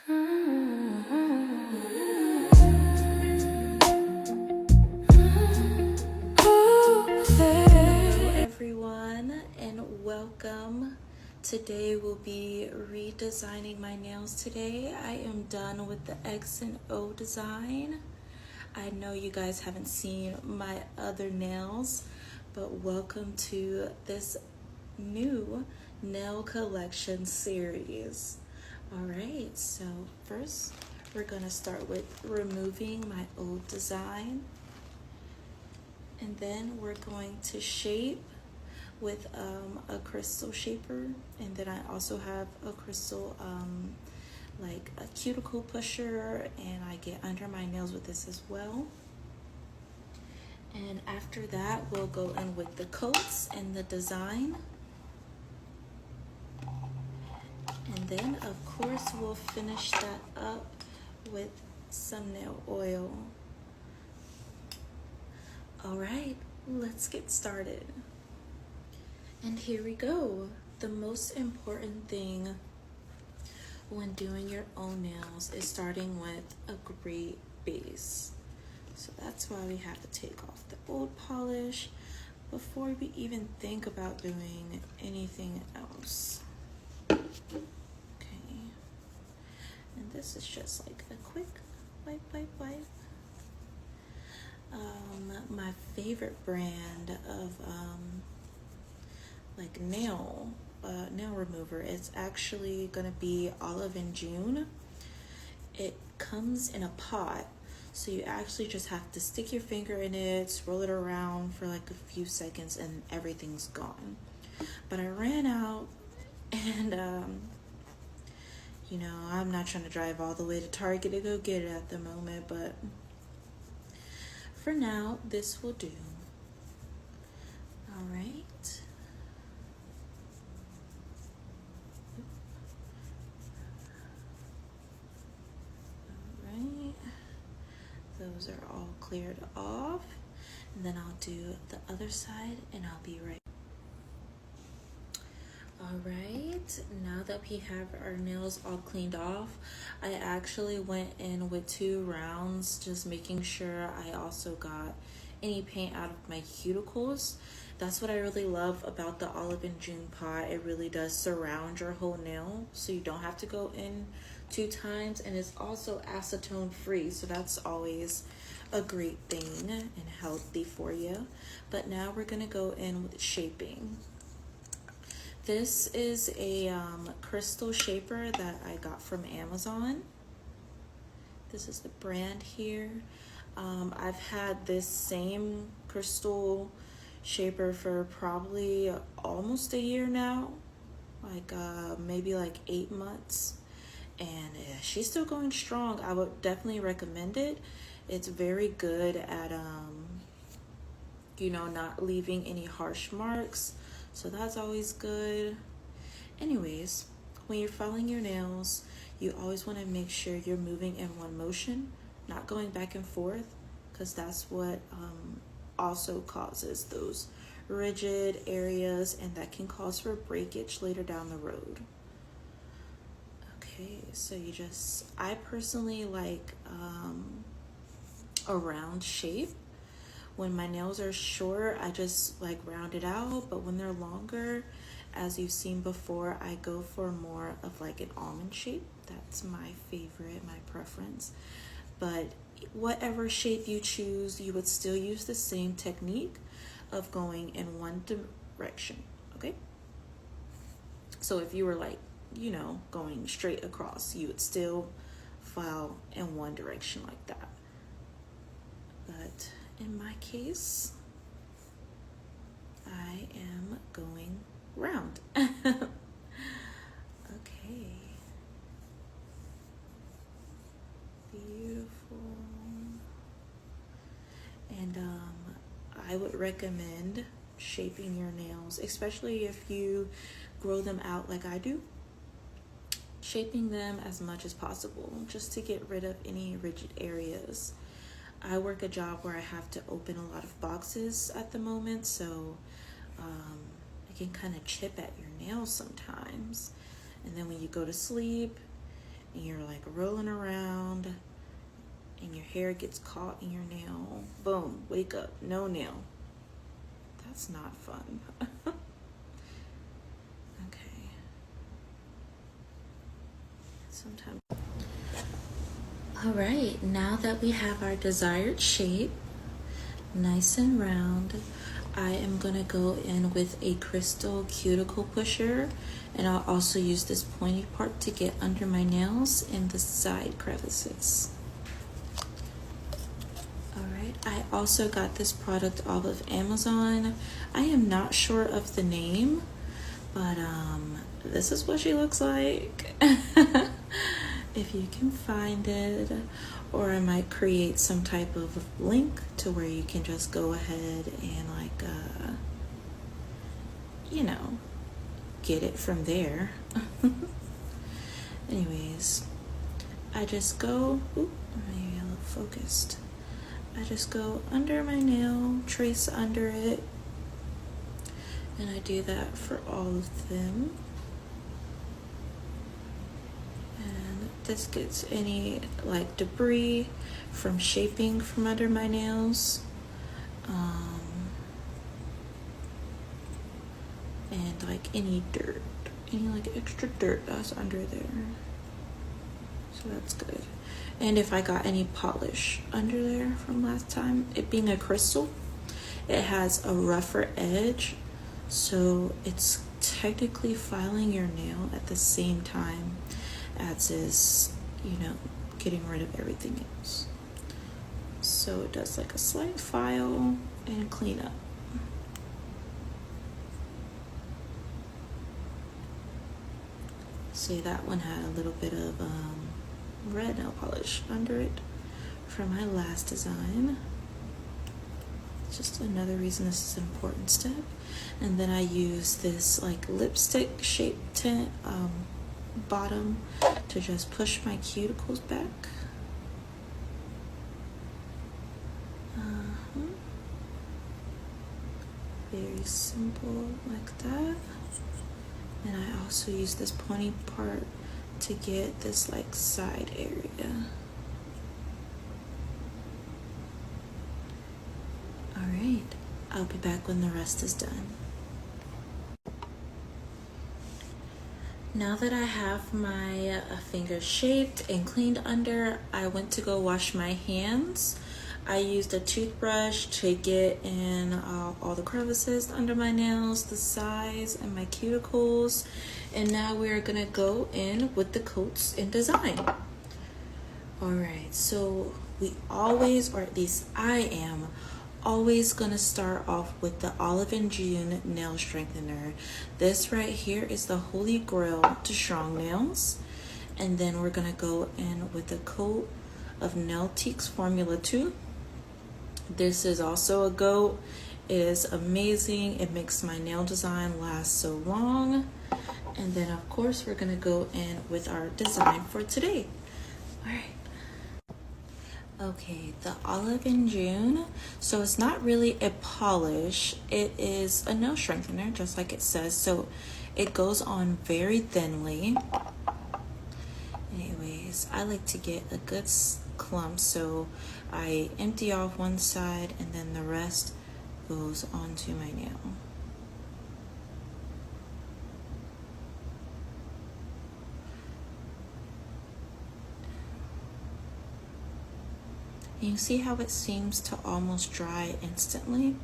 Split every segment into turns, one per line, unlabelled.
Hello everyone and welcome. Today we'll be redesigning my nails today. I am done with the X and O design. I know you guys haven't seen my other nails, but welcome to this new nail collection series. Alright, so first we're gonna start with removing my old design. And then we're going to shape with a crystal shaper. And then I also have a crystal, like a cuticle pusher, and I get under my nails with this as well. And after that, we'll go in with the coats and the design. And then, of course, we'll finish that up with some nail oil. All right, let's get started. And here we go. The most important thing when doing your own nails is starting with a great base. So that's why we have to take off the old polish before we even think about doing anything else. Okay. And this is just like a quick wipe. My favorite brand of like nail remover is actually gonna be Olive and June. It comes in a pot, so you actually just have to stick your finger in it, swirl it around for like a few seconds, and everything's gone. But I ran out, and you know, I'm not trying to drive all the way to Target to go get it at the moment, but for now, this will do. All right. All right. Those are all cleared off. And then I'll do the other side and I'll be right. All right, now that we have our nails all cleaned off, I actually went in with 2 rounds, just making sure I also got any paint out of my cuticles. That's what I really love about the Olive and June pot. It really does surround your whole nail, so you don't have to go in 2 times, and it's also acetone free, so that's always a great thing and healthy for you. But now we're gonna go in with shaping. This is a crystal shaper that I got from Amazon. This is the brand here. I've had this same crystal shaper for probably almost a year now, like maybe like 8 months, and she's still going strong. I would definitely recommend it. It's very good at you know, not leaving any harsh marks, so that's always good. Anyways, when you're filing your nails, you always want to make sure you're moving in one motion, not going back and forth, because that's what also causes those rigid areas, and that can cause for breakage later down the road. Okay, so I personally like a round shape. When my nails are short, I just like round it out, but when they're longer, as you've seen before, I go for more of like an almond shape. That's my favorite, my preference. But whatever shape you choose, you would still use the same technique of going in one direction, okay? So if you were like, you know, going straight across, you would still file in one direction like that. But in my case, I am going round. Okay. Beautiful. And I would recommend shaping your nails, especially if you grow them out like I do. Shaping them as much as possible, just to get rid of any rigid areas. I work a job where I have to open a lot of boxes at the moment, so it can kind of chip at your nails sometimes. And then when you go to sleep and you're like rolling around and your hair gets caught in your nail. Boom, wake up, no nail. That's not fun. Okay. Sometimes. All right, now that we have our desired shape, nice and round, I am gonna go in with a crystal cuticle pusher, and I'll also use this pointy part to get under my nails and the side crevices. All right, I also got this product off of Amazon. I am not sure of the name, but this is what she looks like. If you can find it, or I might create some type of link to where you can just go ahead and like you know, get it from there. Anyways, I just go, maybe a little focused. I just go under my nail, trace under it, and I do that for all of them. And this gets any like debris from shaping from under my nails. And like any dirt, any like extra dirt that's under there. So that's good. And if I got any polish under there from last time, it being a crystal, it has a rougher edge, so it's technically filing your nail at the same time as is, you know, getting rid of everything else. So it does like a slight file and clean up. See, that one had a little bit of red nail polish under it from my last design. Just another reason this is an important step. And then I use this like lipstick shape tint bottom to just push my cuticles back. Very simple like that. And I also use this pointy part to get this like side area. All right, I'll be back when the rest is done. Now that I have my fingers shaped and cleaned under, I went to go wash my hands. I used a toothbrush to get in all the crevices under my nails, the sides, and my cuticles. And now we're gonna go in with the coats in design. All right, so we always, or at least I am, always gonna start off with the Olive and June nail strengthener. This right here is the holy grail to strong nails. And then we're gonna go in with a coat of Nailtique's Formula 2. This is also a GOAT. It is amazing. It makes my nail design last so long. And then of course we're gonna go in with our design for today. All right. Okay, the Olive and June. So it's not really a polish. It is a nail strengthener, just like it says. So it goes on very thinly. Anyways, I like to get a good clump, so I empty off one side and then the rest goes onto my nail. And you see how it seems to almost dry instantly?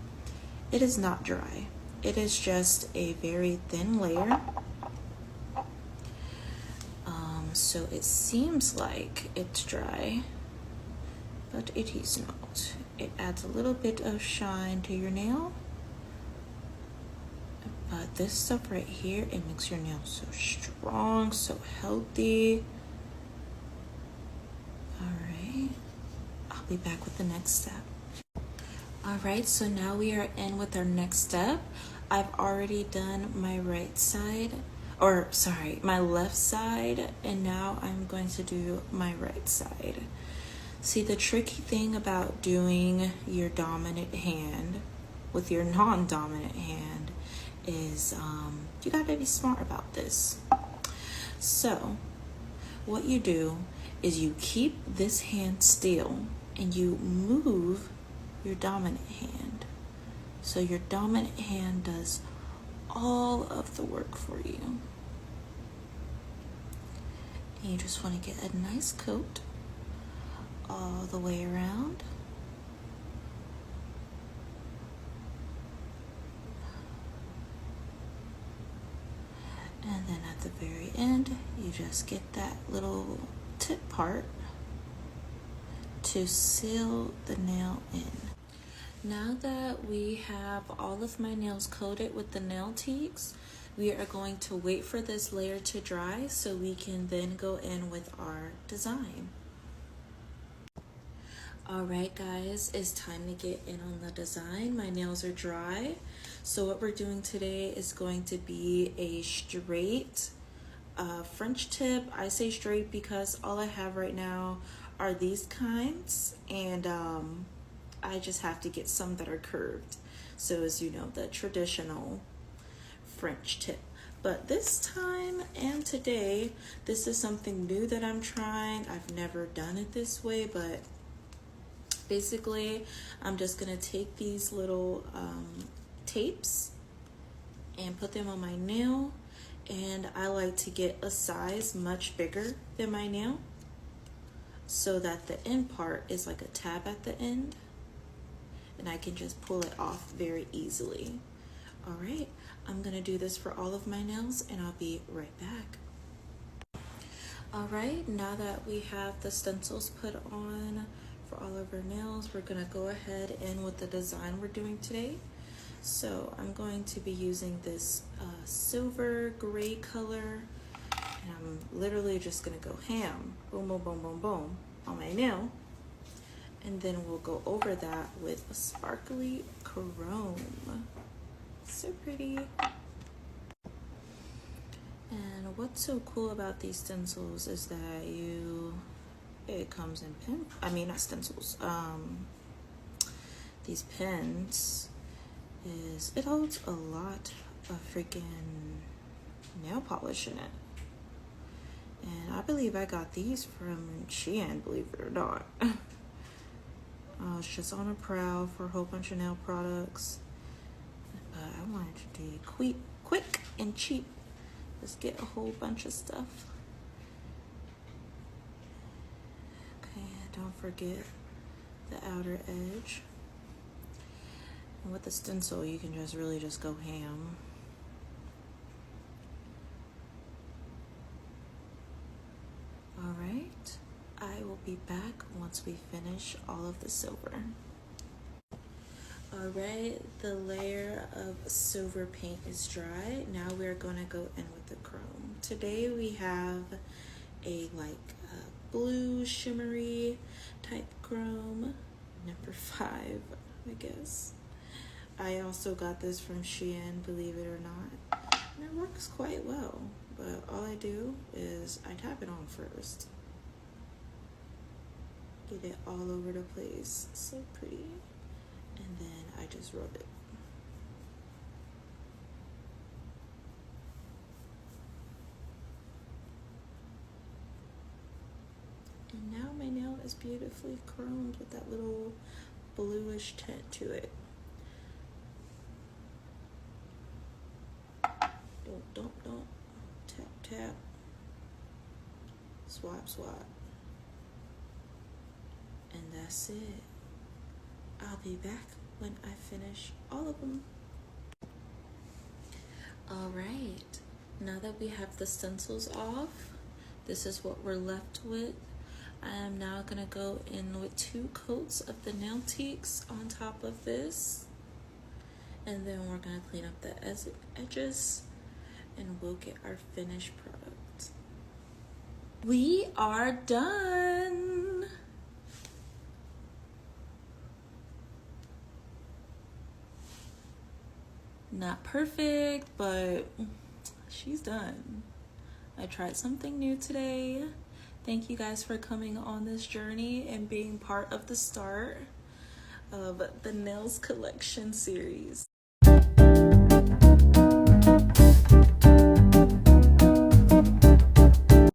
It is not dry. It is just a very thin layer. So it seems like it's dry, but it is not. It adds a little bit of shine to your nail. But this stuff right here, it makes your nail so strong, so healthy. All right, I'll be back with the next step. All right, so now we are in with our next step. I've already done my right side, or sorry, my left side, and now I'm going to do my right side. See, the tricky thing about doing your dominant hand with your non-dominant hand is you gotta be smart about this. So what you do is you keep this hand still and you move your dominant hand. So your dominant hand does all of the work for you. And you just want to get a nice coat all the way around. And then at the very end, you just get that little tip part to seal the nail in. Now that we have all of my nails coated with the nail teaks, we are going to wait for this layer to dry so we can then go in with our design. Alright guys, it's time to get in on the design. My nails are dry. So what we're doing today is going to be a straight French tip. I say straight because all I have right now are these kinds, and I just have to get some that are curved. So as you know, the traditional French tip. But this time and today, this is something new that I'm trying. I've never done it this way, but basically, I'm just gonna take these little tapes and put them on my nail, and I like to get a size much bigger than my nail so that the end part is like a tab at the end, and I can just pull it off very easily. All right, I'm gonna do this for all of my nails and I'll be right back. All right, now that we have the stencils put on for all of our nails, we're gonna go ahead and with the design we're doing today. So I'm going to be using this silver gray color, and I'm literally just gonna go ham, boom, boom, boom, boom, boom, on my nail. And then we'll go over that with a sparkly chrome. So pretty. And what's so cool about these stencils is that it comes in pen, not stencils, these pens, is it holds a lot of freaking nail polish in it. And I believe I got these from Chpt, believe it or not. I was just on a prowl for a whole bunch of nail products, but I wanted to do quick and cheap. Just get a whole bunch of stuff. Okay, don't forget the outer edge. And with the stencil, you can just really just go ham. All right, I will be back once we finish all of the silver. All right, the layer of silver paint is dry. Now we're gonna go in with the chrome. Today we have a blue shimmery type chrome, number 5, I guess. I also got this from Chpt, believe it or not. And it works quite well, but all I do is I tap it on first. Get it all over the place, so pretty. And then I just rub it. And now my nail is beautifully chromed with that little bluish tint to it. Don't. Tap, tap. Swap, swap. And that's it. I'll be back when I finish all of them. All right, now that we have the stencils off, this is what we're left with. I am now gonna go in with 2 coats of the nail teaks on top of this. And then we're gonna clean up the edges and we'll get our finished product. We are done. Not perfect, but she's done. I tried something new today. Thank you guys for coming on this journey and being part of the start of the Nails Collection series.